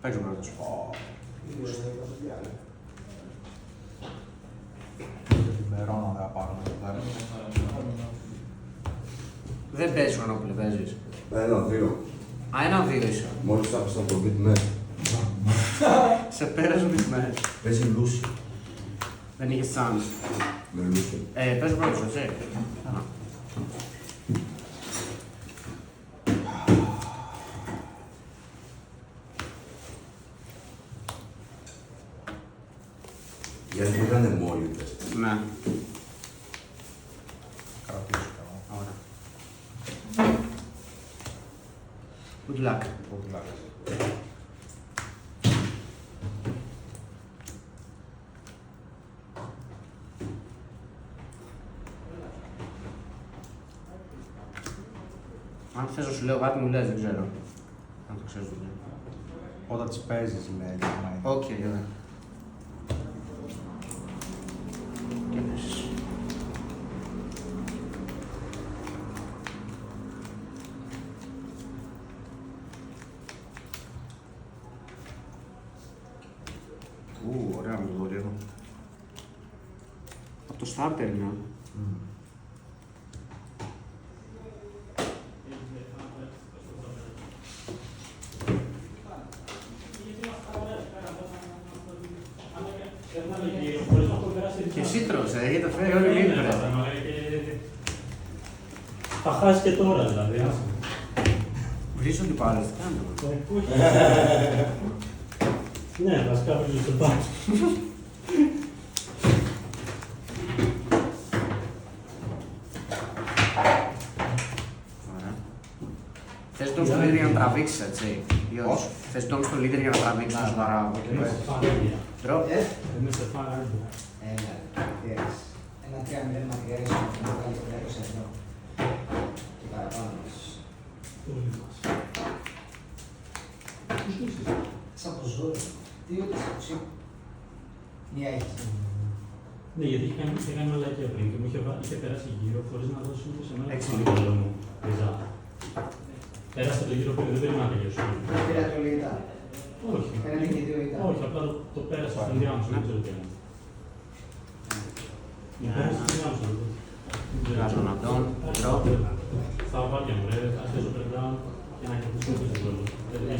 Παίξω πρώτος. Μερώνω θα πάρουμε το τέλος. Δεν παίζεις Χρονόπουλε, παίζεις. Ένα-δύο. Α, 1-2 είσαι. Μόλις άφησα το beat μέσα. Σε πέρασε τις μέρες. Παίζει Λούση. Δεν είχες chance. Με Λούση. Παίζω πρώτος, έτσι. Γιατί μου έκανε μόλι, πες. Ναι. Κρατήσω καλά. Ωραία. Good luck. Good luck. Αν θες να σου λέω κάτι μου λες, δεν ξέρω. Αν το ξέρεις δουλειά. Όταν τις παίζεις, λέει. Οκ, ωραία. Ωραία με το δωρεό. Από το starter είναι. Και εσύ τρώσε, έχετε φέρει όλοι λίγο ρε. Θα χάσει και τώρα δηλαδή. Βρεις ότι πάρεις, τι κάνετε. Ναι, βασικά βρίζω το πάνω. Θες τον στο leader για να τραβήξεις, έτσι. Ή όχι. Θες τον στο leader για να τραβήξεις τον παράγοντα. Τρω. Είμαι σε φάγα. Ένα 3-0 μακριάρι σου να βγάλει 500 ευρώ. Και παραπάνω. Σαν το ζόρι. Δύο τις οξύ. Μία έχεις. Ναι, γιατί είχε κάνει μαλακία πριν και μου είχε περάσει γύρω χωρίς να δώσει ούτε σε μένα. Έξι το μυαλό μου. Πέρασε το γύρο πριν, δεν περίμενα να τελειώσω. Πήρα το λίτα. Όχι. Πέρανε και δύο ήττα. Όχι, απλά το πέρασα στην διάμεσο, δεν ξέρω τι είναι. Πέρασα στην διάμεσο. Βγάζω να τον. Τρω. Στα βάρια μου, ρε, ας παίζω breakdown και να κερδίσουμε το σύμβολο. Δεν είναι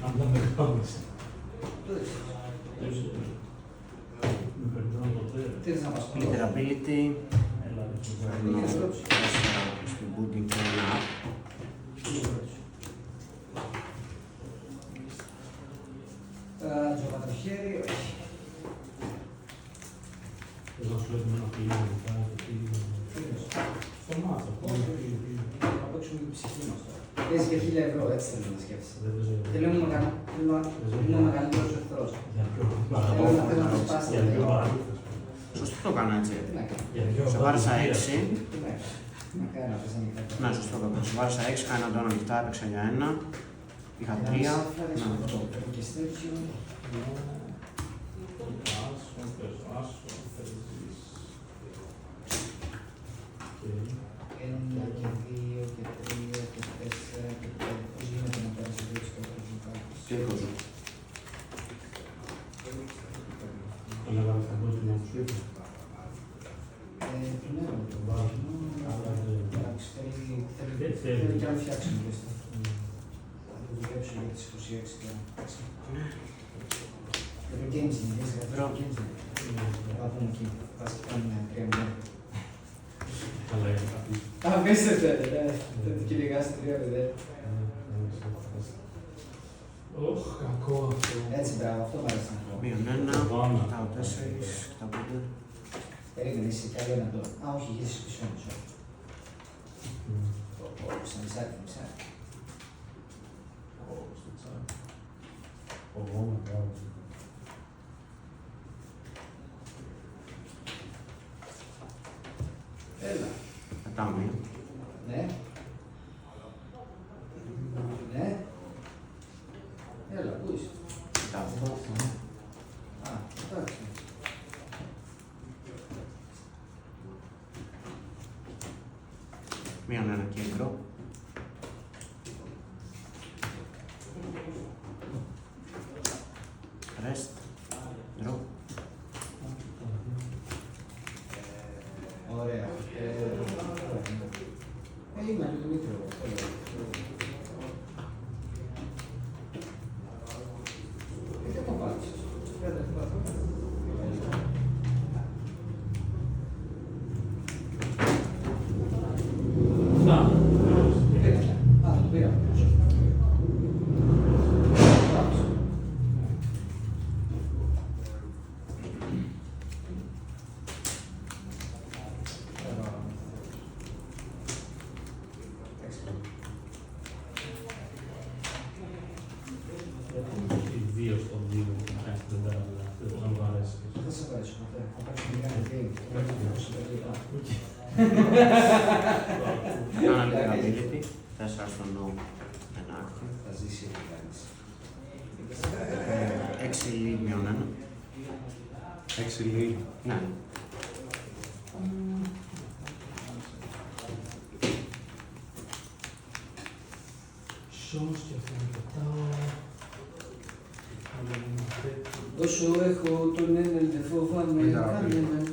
απλά με κάνεις. Τι θες να πας πάνω. Literability. Έλα, Στην pudding και ένα. Τζοβατοχέρι, όχι. θες να σου λέω ένα φίλο μου, στο μάτσο. Να παίξουμε την ψυχή μας τώρα. Παίζει και 1000 ευρώ, έτσι θέλω να σκέφτεσαι. Και λέω είναι ο μεγαλύτερος εχθρός. Θέλω να το σπάσει. Σωστό το κάνω έτσι. Τι να κάνω. Σε βάρισα 6. Τι να κάνω. Να κάνω, πες να μην κάνω. Ναι, σωστό το κάνω. Σε βάρισα 6, κάνα τον ανοιχτά, έπαιξα για 1. Είχα 3. Και στέψιο. Ένα και δύο και τρία και τέσσερα και πέντε. Πώς γίνεται να πέρασε δύο και Τι έχω ζω. Τον έβαλε θα μπω στην αμφουσία. Τον έβαλε τον βάζουμε. Εντάξει, θέλει και να φτιάξουμε και αυτό. Θα το δουλέψω για τις 26 τώρα. Για το games είναι, για το games είναι. Θα πούμε εκεί. Πας και κάνουμε 3-0. Αλλά είναι κάτι. Αφήσετε, δεν την κυνηγάς 3-0. Ωχ, κακό αυτό. Έτσι, μπράβο, αυτό μ' αρέσει να πω. Μείον 1, κοιτάω 4, κοιτάω 5. Περίμενε, είσαι καλό να το. Α, όχι, γύρισε πίσω όμως. Στα μισά. Στο τσάκι. Εγώ να κάνω. Έλα. Πετάω μία. Ναι. Ναι. Έλα, πού είσαι. Κοιτάω αυτό. Α, εντάξει. Μείον 1 κέντρο. Rest. Draw. Ωραία. Είμαι λίγο μικρό. Δεν το πάτησες. Να. Α, το πήρα. Οι δύο στον δύο που να κάνεις την τέρα, δεν θα μου αρέσει. Δεν σε αρέσει ποτέ. Θα παίξουμε μια game. Unavailability. 4 στο no. Ένα active. Θα ζήσει η κάνεις. 6 lead μείον 1. 6 lead. Ναι. Σως και αυτό είναι πετάω. Όσο έχω τον έναν δεν φοβάμαι Μην κανέναν.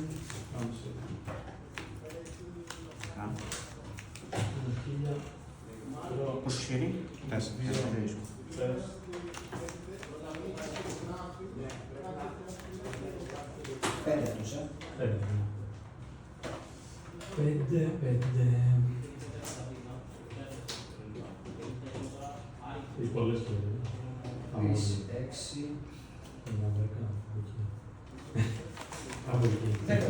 Πόσο ισχυρή? 4. Πέντε τους, Πέντε. Έχει πολλές και Τρεις, έξι. Από εκεί. Δέκα.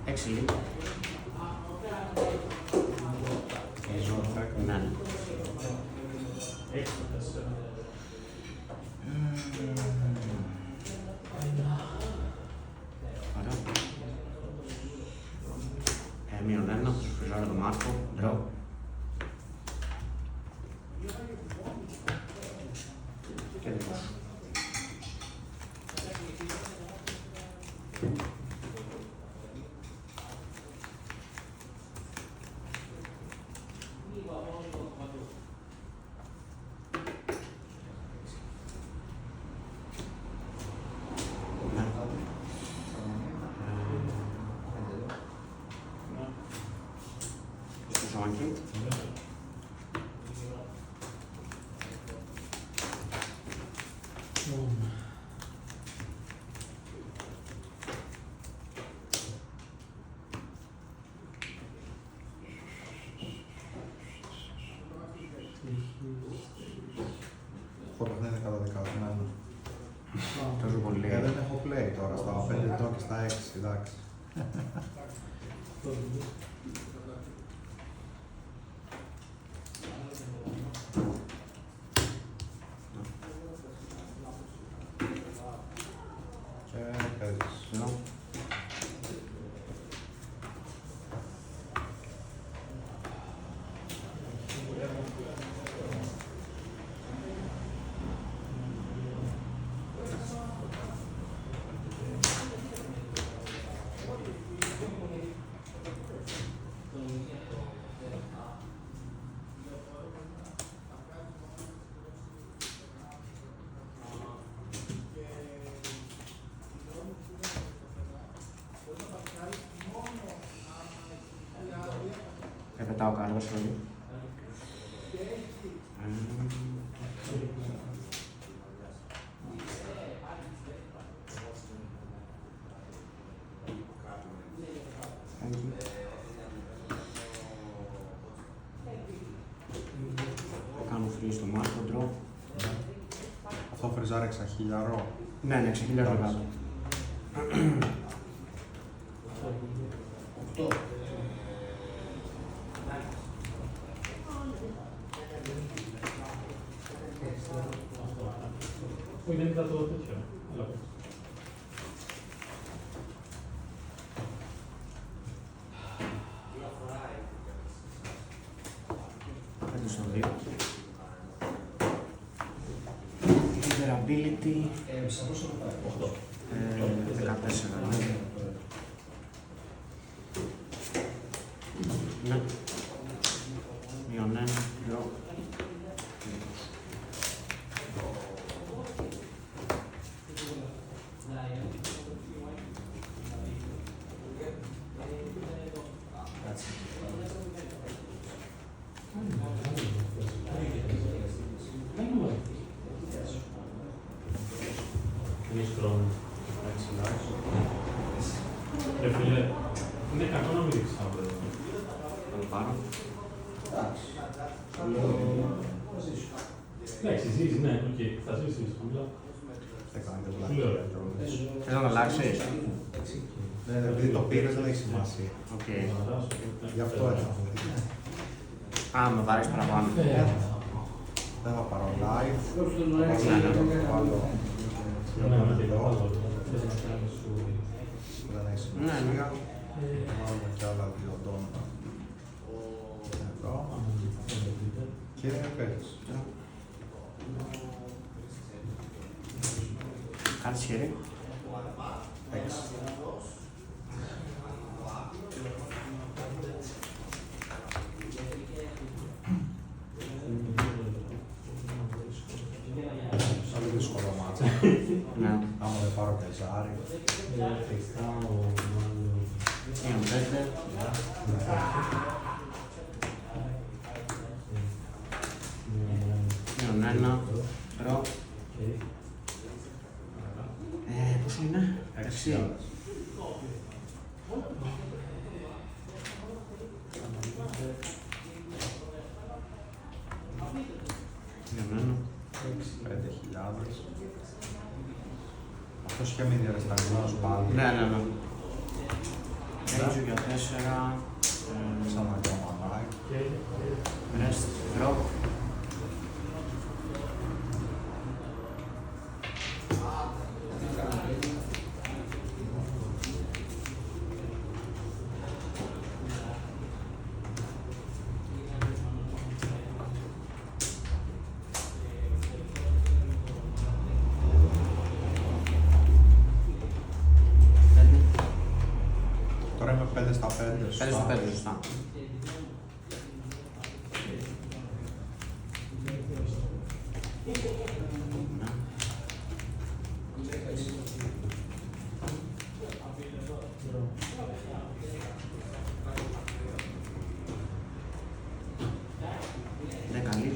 Έξι lead. Ναι. Ωραία. Μείον 1. Φριζάρω τον Μάρκο. Draw. Και δικό σου. Στο ζώακι. Οπότε δεν είναι καταδικασμένο. Τόσο πολύ. Δεν έχω play τώρα στα 5 το και στα 6, εντάξει. Και παίζεις. Draw. Πετάω κάρτα, sorry. Κάνω free στο Μάρκο, draw. Αυτό φριζάρει εξαχιλιαρό. Ναι, ξεκινάω κάτω. 8. Που είναι μετά το τέτοιο. 2. Leader ability. Σε πόσο θα πάει? 14. Ναι. Μείον 1. Draw. Εμείς χρόνο. Ρε φίλε, είναι κακό να μην ρίξεις αύριο εδώ. Θα το πάρω. Εντάξει, ζεις, ναι, οκ, θα ζήσεις, χαμηλά. Δεν κάνετε Λέω, ρε. Θες να το αλλάξεις? Ναι, επειδή το πήρες δεν έχει σημασία. Οκ. Γι' αυτό έτσι. Α, με βάρεις παραπάνω. Δεν θα πάρω live. Δεν έχει σημασία. Βάλουμε κι άλλα 2 ντόνα. Εδώ. Και παίρνεις. Κάτι χέρι. 6. Σαν δύσκολο μάτσο. Ναι. Άμα δεν πάρω πεζάρι. Μείον 5. Μείον 1. Draw. Πόσο είναι? 6. Μειον 5.000. Αυτός είχε μείνει διαρρεσταγμένος πάλι. 1. Ναι. Ρέτζου για 4. Σαν να κάνω μανάκι. Rest. Draw. Τώρα είμαι 5 στα 5. 5 στο 5, σωστά. Είναι καλή.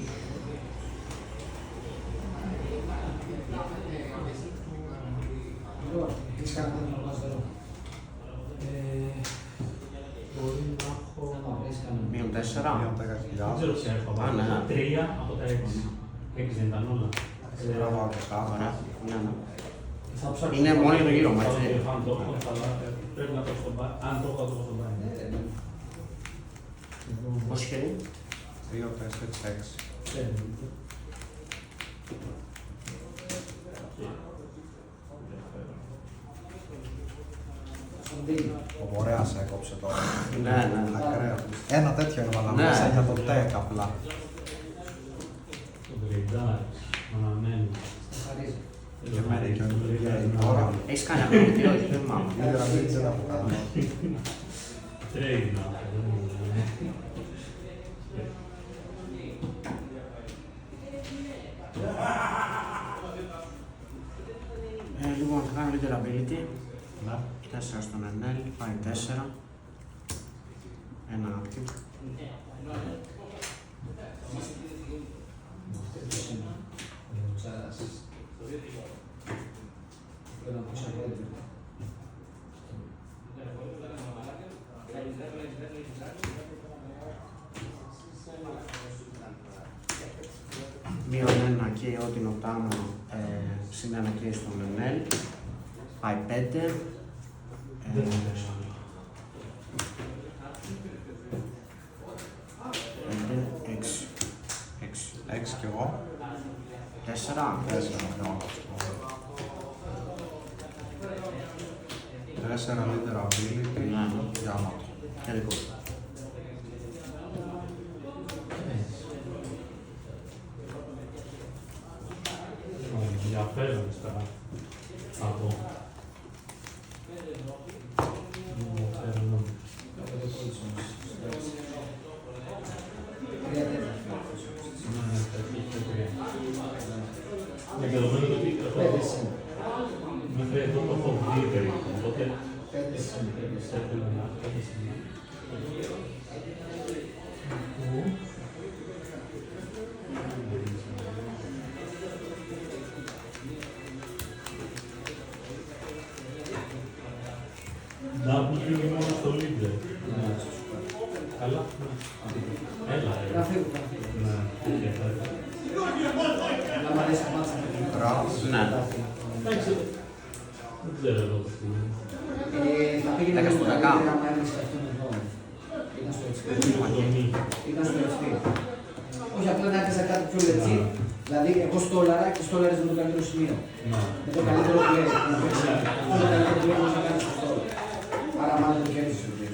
Έχεις κάνει τέτοιο λάθος? Μπορεί να έχω... Μείον 4. Μείον Δεν 10.000. ξέρω ποια έχω Α, ναι. βάλει. 3 από τα 6. 6 δεν ήταν όλα. Πρέπει να βάλω και κάτω. Ωραία. Ναι, ναι. Θα ψάξω Είναι στο μόνο μπάνι, το γύρο μου, θα έτσι. δω αν το έχω, πρέπει να το έχω στο μπάνι. Αν το έχω, θα το έχω στο μπάνι. Πόσο χέρι? 2, 4, 6. Ο Βορέας έκοψε τώρα. Ναι, ναι. Ακραίο. Ένα τέτοιο έβαλα Ναι. μέσα για το τέκ απλά. Το Γκριντάρ, αναμένει. Και μένει και ο NBA τώρα. Έχεις κάνει ακόμα τι, όχι, δεν θυμάμαι. Λίδερα μην ξέρω που κάνω. Trade να έχω. Λοιπόν, θα κάνω leader ability. Ναι. 4 στον NL, πάει 4. Ένα active. Μείον 1 και ό,τι νοτάμω συν 1 και στον NL. Πάει 5. Έξι. 6 κι εγώ. 4. 4 leader ability. Ναι. Για να το. Και δικό σου. Από. Με δεδομένο ότι μέχρι εδώ το έχω δει περίπου, οπότε W μόνο στο leader. Καλά. Έλα, Να φύγω. ναι. Να μ' αρέσει το μάτσα. Ναι. Εντάξει, δεν ξέρω εδώ τι είναι. Θα πήγαινε Δέκα στο καλύτερα δέκα. άμα έβρισκε αυτόν εδώ. Ήταν στο XP. Ήταν στο XP. Όχι, απλά να έπαιζα κάτι πιο legit. Δηλαδή, εγώ στόλαρα και στόλαρες με το καλύτερο σημείο. Με το καλύτερο play. Αυτό το καλύτερο play μπορείς να κάνεις στο στόλο. Άρα μάλλον το κέρδισες το play.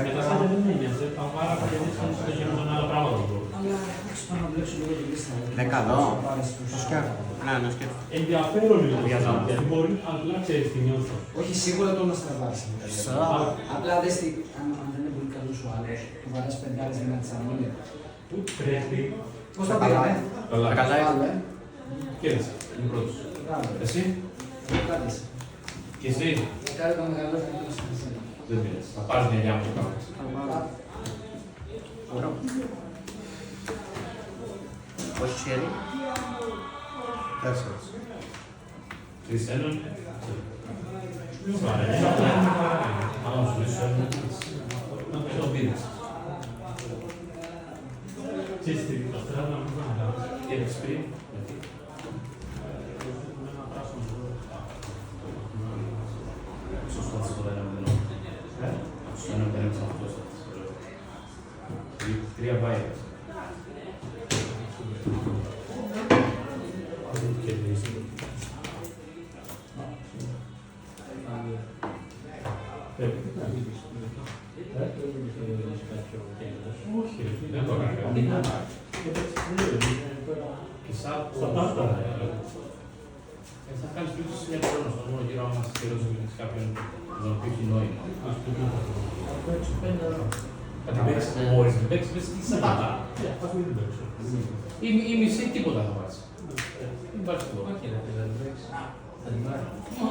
Μετά σαν δεν είναι νοιάζει, τα πάρα πολύ δύσκολα στο γίνονταν άλλα πράγματα. Αλλά εντάξει, πάμε να βλέψω λίγο τη λίστα. 10 εδώ. Το σκέφτομαι. Ναι, ναι, σκέφτομαι. Ενδιαφέρον είναι το διαζάμι, γιατί μπορεί απλά ξέρεις τι νιώθω. Όχι, σίγουρα το να στραβάξει. Απλά δες τι, αν δεν είναι πολύ καλός ο άλλος, του βαράς πεντάρες για να τις αμήνει. Που πρέπει. Πώς τα πήγαμε? Καλά. Καλά. Βάλε. Κέρδισε, είναι πρώτος. Μπράβο. Εσύ, Κάτσε. και εσύ. Κάνε το μεγαλύτερο να το σημασία. Δεν πειράζει, θα πάρεις μια γιάμμα το Ωραίο. Όχι χέρι. 4. Τρεις έναν. Άμα σου λύσω έναν, να το πίνεις. Ξέρεις τι, το στράβο να μην κάνεις. Και έπαιξες πριν, γιατί. Σωστά της το έναν δεν είναι. Στο έναν δεν είναι αυτός. 3 βάιρες. Όχι, δεν το έκανα. Και σαν πάντα. Θα κάνεις πλήρως μια χρόνο στον μόνο γύρω άμα συγκερώσεις με κάποιον τον οποίο έχει νόημα. Θα την παίξεις, μπορείς να την παίξεις, πες τι σαν πάντα. Αφού δεν παίξω. Η μισή τίποτα θα πάρεις. Δεν πάρεις τίποτα.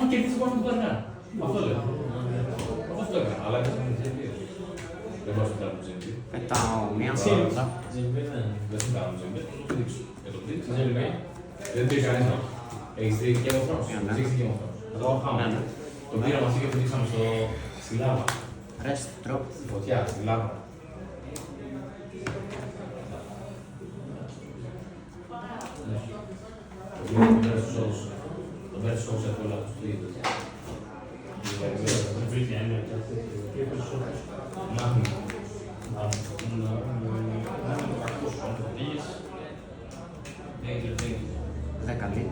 Αν κερδίσεις πάνω από τον Παρνά. Αυτό λέω. Αυτό το έκανα, αλλά έκανα με τζέμπι. Δεν πάω στο τέλος τζέμπι. Πετάω μία σόλτα. Δεν σου κάνω τζέμπι, θα το δείξω. Δεν το κανείς να. Έχεις δει και εγώ χρόνος. Έχεις δει και εγώ χρόνος. Το πήρα μαζί και το δείξαμε στη λάβα. Ρεστ, τρώω. Στη φωτιά, στη λάβα. Το πέρασε στο σώος εύκολα στο ίδιο. Δέκα λί.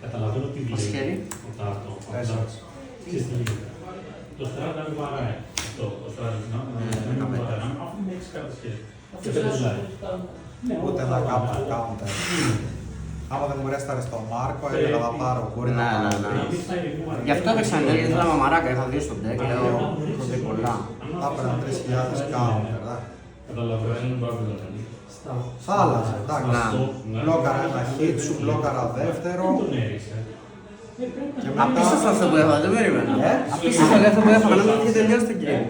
Καταλαβαίνω τι Πώς χέρι. Το στράτα με βαράει. Το στράτα με βαράει. Αφού δεν έχεις κάτι σχέση. Ούτε να κάνω counter. Άμα δεν μου ρέσταρε στον Μάρκο, έλεγα να πάρω. Μπορεί να πάρω. Γι' αυτό έπαιξα εν τέλει, ήθελα μαμαράκα, είχα δει στο deck, λέω, έχω δει πολλά. Θα έπαιρνα 3.000 counter. Καταλαβαίνω πάρα Θα άλλαζε, εντάξει. Μπλόκαρα ένα hit σου, μπλόκαρα δεύτερο. Και μετά... Απίστευτο αυτό που έφαγα, δεν περίμενα. Απίστευτο αυτό που έφαγα, να μην είχε τελειώσει το game.